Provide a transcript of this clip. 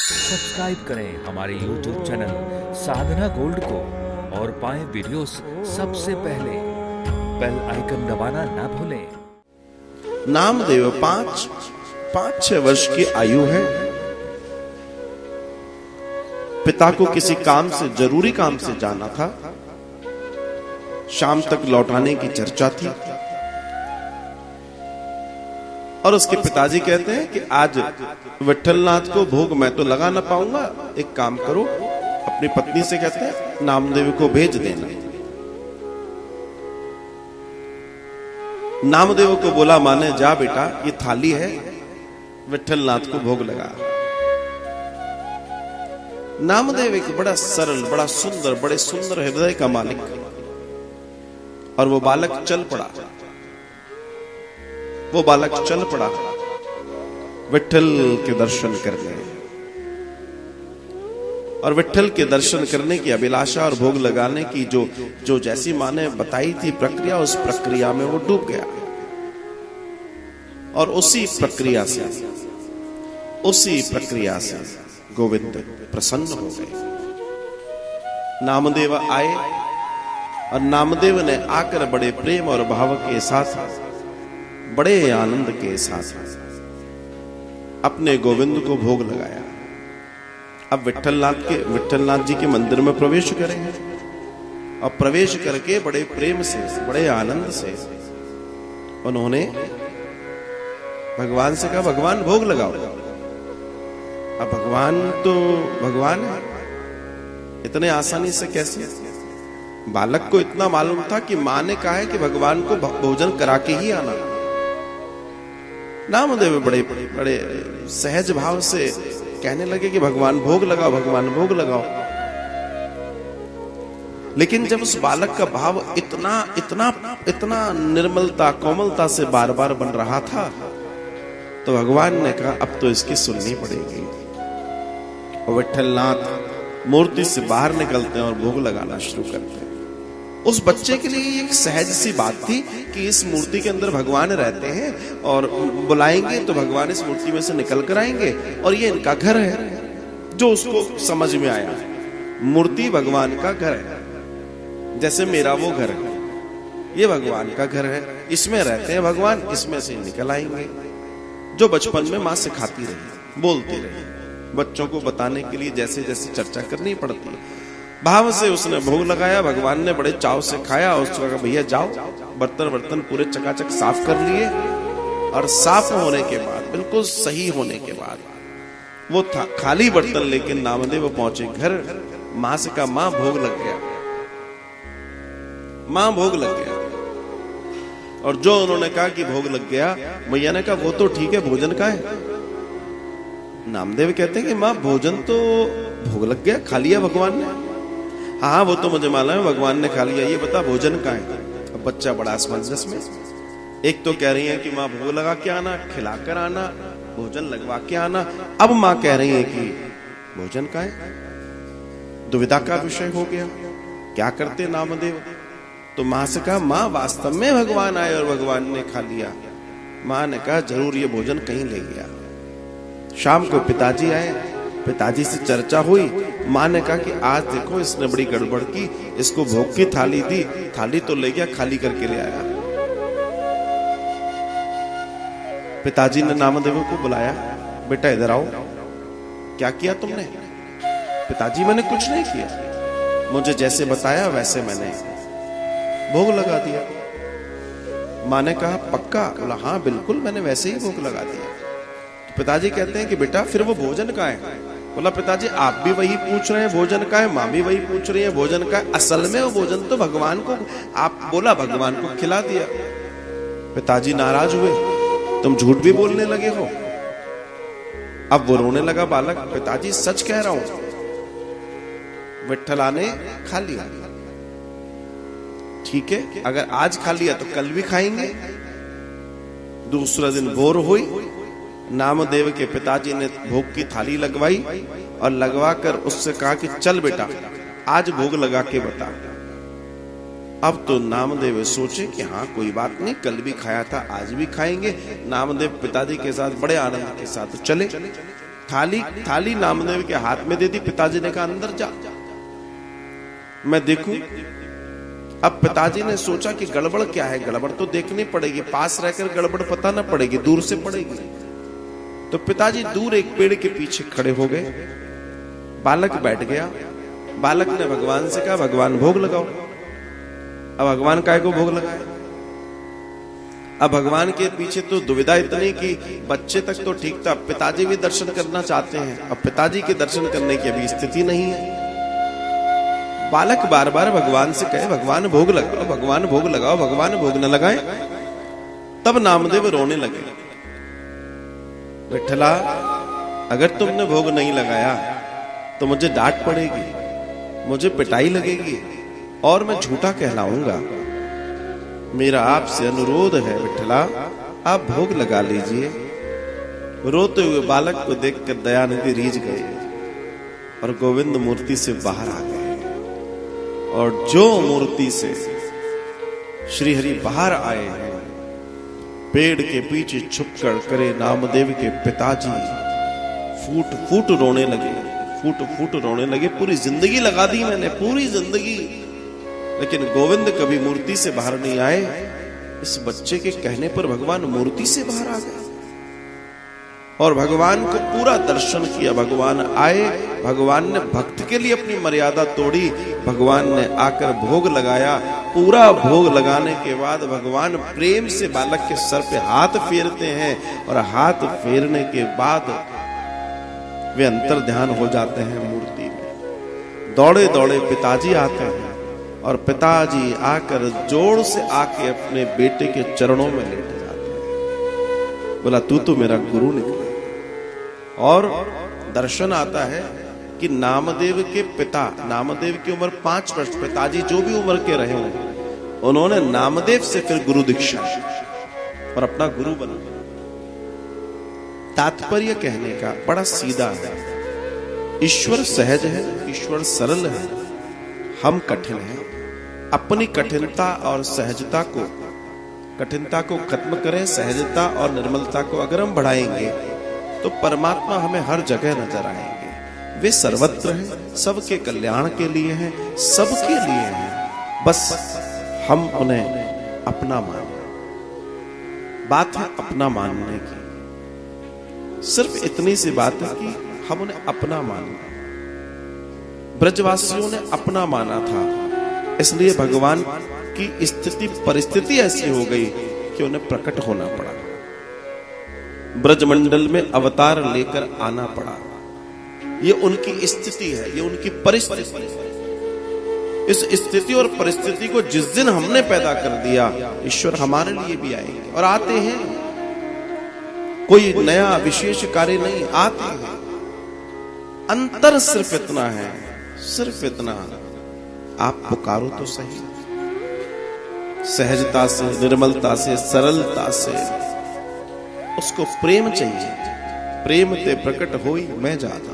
Subscribe करें हमारे YouTube channel साधना gold को और पाएं वीडियोस सबसे पहले। बेल आइकन दबाना ना भूलें। नामदेव 5-6 वर्ष की आयु है। पिता को किसी काम से, जरूरी काम से जाना था। शाम तक लौटाने की चर्चा थी और उसके पिताजी कहते हैं कि आज विठलनाथ को भोग मैं तो लगा ना पाऊंगा, एक काम करो, अपनी पत्नी से कहते हैं नामदेव को भेज देना। नामदेव को बोला माने जा बेटा, ये थाली है, विठलनाथ को भोग लगा। नामदेव एक बड़ा सरल, बड़ा सुंदर, बड़े सुंदर हृदय का मालिक, और वो बालक चल पड़ा। वो बालक चल पड़ा विठल के दर्शन करने, और विठल के दर्शन करने की अभिलाषा और भोग लगाने की जो जैसी मां ने बताई थी प्रक्रिया, उस प्रक्रिया में वो डूब गया। और उसी प्रक्रिया से गोविंद प्रसन्न हो गए। नामदेव आए और नामदेव ने आकर बड़े प्रेम और भाव के साथ, बड़े आनंद के साथ अपने गोविंद को भोग लगाया। अब विठलनाथ जी के मंदिर में प्रवेश करेंगे, और प्रवेश करके बड़े प्रेम से, बड़े आनंद से उन्होंने भगवान से कहा भगवान भोग लगाओ। अब भगवान तो भगवान है, इतने आसानी से कैसे? बालक को इतना मालूम था कि मां ने कहा है कि भगवान को भोजन करा के ही आना। नामदेव बड़े बड़े सहज भाव से कहने लगे कि भगवान भोग लगाओ, भगवान भोग लगाओ। लेकिन जब उस बालक का भाव इतना इतना इतना निर्मलता, कोमलता से बार बार बन रहा था, तो भगवान ने कहा अब तो इसकी सुननी पड़ेगी। और विठलनाथ मूर्ति से बाहर निकलते हैं और भोग लगाना शुरू करते हैं। उस बच्चे के लिए एक सहज सी बात थी कि इस मूर्ति के अंदर भगवान रहते हैं, और बुलाएंगे तो भगवान इस मूर्ति में से निकल कर आएंगे, और ये इनका घर है। जो उसको समझ में आया, मूर्ति भगवान का घर है, जैसे मेरा वो घर है, ये भगवान का घर है, इसमें रहते हैं भगवान, इसमें से निकल आएंगे। जो बचपन में मां सिखाती रही, बोलती रही, बच्चों को बताने के लिए जैसे जैसे चर्चा करनी पड़ती है, भाव से उसने भोग लगाया। भगवान ने बड़े चाव से खाया। उसने कहा भैया जाओ, बर्तन पूरे चकाचक साफ कर लिए, और साफ होने के बाद, बिल्कुल सही होने के बाद, वो था खाली बर्तन लेकिन नामदेव पहुंचे घर। मां से कहा मां भोग लग गया, मां भोग लग गया। और जो उन्होंने कहा कि भोग लग गया, मैया ने कहा वो तो ठीक है, भोजन का है। नामदेव कहते हैं कि मां भोजन तो भोग लग गया, खा लिया भगवान ने। हाँ वो तो मुझे मालूम है, भगवान ने खा लिया, ये बता भोजन का है। अब बच्चा बड़ा असमंजस में, एक तो कह रही है कि मां भोग लगा के आना, खिलाकर आना, भोजन लगवा के आना। अब मां कह रही है कि भोजन का है। दुविधा का विषय हो गया, क्या करते नामदेव? तो मां से कहा मां वास्तव में भगवान आए और भगवान ने खा लिया। मां ने कहा जरूर ये भोजन कहीं ले गया। शाम को पिताजी आए, पिताजी से चर्चा हुई। मां ने कहा कि आज देखो इसने बड़ी गड़बड़ की, इसको भोग की थाली दी, थाली तो ले गया, खाली करके ले आया। पिताजी ने नामदेव को बुलाया, बेटा इधर आओ, क्या किया तुमने? पिताजी मैंने कुछ नहीं किया, मुझे जैसे बताया वैसे मैंने भोग लगा दिया। मां ने कहा पक्का? बोला हाँ बिल्कुल, मैंने वैसे ही भोग लगा दिया। तो पिताजी कहते हैं कि बेटा फिर वो भोजन का है? बोला पिताजी आप भी वही पूछ रहे हैं भोजन का है, मां भी वही पूछ रही है भोजन का है। असल में वो भोजन तो भगवान को, आप बोला भगवान को खिला दिया। पिताजी नाराज हुए, तुम झूठ भी बोलने लगे हो। अब वो रोने लगा बालक, पिताजी सच कह रहा हूं, विठ्ठला ने खा लिया। ठीक है, अगर आज खा लिया तो कल भी खाएंगे। दूसरा दिन भोर हुई, नामदेव के पिताजी ने भोग की थाली लगवाई, और लगवाकर उससे कहा कि चल बेटा आज भोग लगा के बता। अब तो नामदेव सोचे कि हाँ कोई बात नहीं, कल भी खाया था आज भी खाएंगे। नामदेव पिताजी के साथ बड़े आनंद के साथ चले। थाली नामदेव के हाथ में दे दी। पिताजी ने कहा अंदर जा, मैं देखूं। अब पिताजी ने सोचा कि गड़बड़ क्या है, गड़बड़ तो देखनी पड़ेगी, पास रहकर गड़बड़ पता ना पड़ेगी, दूर से पड़ेगी। तो पिताजी दूर एक पेड़ के पीछे खड़े हो गए। बालक बैठ गया। बालक ने भगवान से कहा भगवान भोग लगाओ। अब भगवान काय को भोग लगाए? अब भगवान के पीछे तो दुविधा इतनी कि बच्चे तक तो ठीक था, पिताजी भी दर्शन करना चाहते हैं। अब पिताजी के दर्शन करने की अभी स्थिति नहीं है। बालक बार बार भगवान से कहे भगवान भोग लगाओ, भगवान भोग लगाओ, भगवान भोग न लगाए। तब नामदेव रोने लगे, विठला अगर तुमने भोग नहीं लगाया तो मुझे डांट पड़ेगी, मुझे पिटाई लगेगी और मैं झूठा कहलाऊंगा। मेरा आपसे अनुरोध है विठला, आप भोग लगा लीजिए। रोते हुए बालक को देखकर दयानिधि रीझ गए और गोविंद मूर्ति से बाहर आ गए। और जो मूर्ति से श्रीहरि बाहर आए हैं, पेड़ के पीछे छुपकर करे नामदेव के पिताजी फूट फूट रोने लगे, फूट फूट रोने लगे। पूरी जिंदगी लगा दी मैंने, पूरी जिंदगी, लेकिन गोविंद कभी मूर्ति से बाहर नहीं आए। इस बच्चे के कहने पर भगवान मूर्ति से बाहर आ गए और भगवान को पूरा दर्शन किया। भगवान आए, भगवान ने भक्त के लिए अपनी मर्यादा तोड़ी, भगवान ने आकर भोग लगाया। पूरा भोग लगाने के बाद भगवान प्रेम से बालक के सर पे हाथ फेरते हैं और हाथ फेरने के बाद वे अंतर ध्यान हो जाते हैं मूर्ति में। दौड़े दौड़े पिताजी आते हैं और पिताजी आकर जोर से आके अपने बेटे के चरणों में लेट जाते हैं। बोला तू तो मेरा गुरु निकला। और दर्शन आता है कि नामदेव के पिता, नामदेव की उम्र 5 वर्ष, पिताजी जो भी उम्र के रहे हों, उन्होंने नामदेव से फिर गुरु दीक्षा और अपना गुरु बना। तात्पर्य कहने का बड़ा सीधा है, ईश्वर सहज है, ईश्वर सरल है, हम कठिन हैं। अपनी कठिनता और सहजता को, कठिनता को खत्म करें, सहजता और निर्मलता को अगर हम बढ़ाएंगे तो परमात्मा हमें हर जगह नजर आएंगे। वे सर्वत्र हैं, सबके कल्याण के लिए हैं, सबके लिए हैं, बस हम उन्हें अपना माने। बात है अपना मानने की, सिर्फ इतनी सी बात है कि हम उन्हें अपना माने। ब्रजवासियों ने अपना माना था, इसलिए भगवान की स्थिति परिस्थिति ऐसी हो गई कि उन्हें प्रकट होना पड़ा, ब्रजमंडल में अवतार लेकर आना पड़ा। ये उनकी स्थिति है, ये उनकी परिस्थिति। इस स्थिति और परिस्थिति को जिस दिन हमने पैदा कर दिया, ईश्वर हमारे लिए भी आएंगे और आते हैं। कोई नया विशेष कार्य नहीं, आते हैं। अंतर सिर्फ इतना है, सिर्फ इतना, आप पुकारो तो सही, सहजता से, निर्मलता से, सरलता से। उसको प्रेम चाहिए, प्रेम ते प्रकट होई मैं जाता।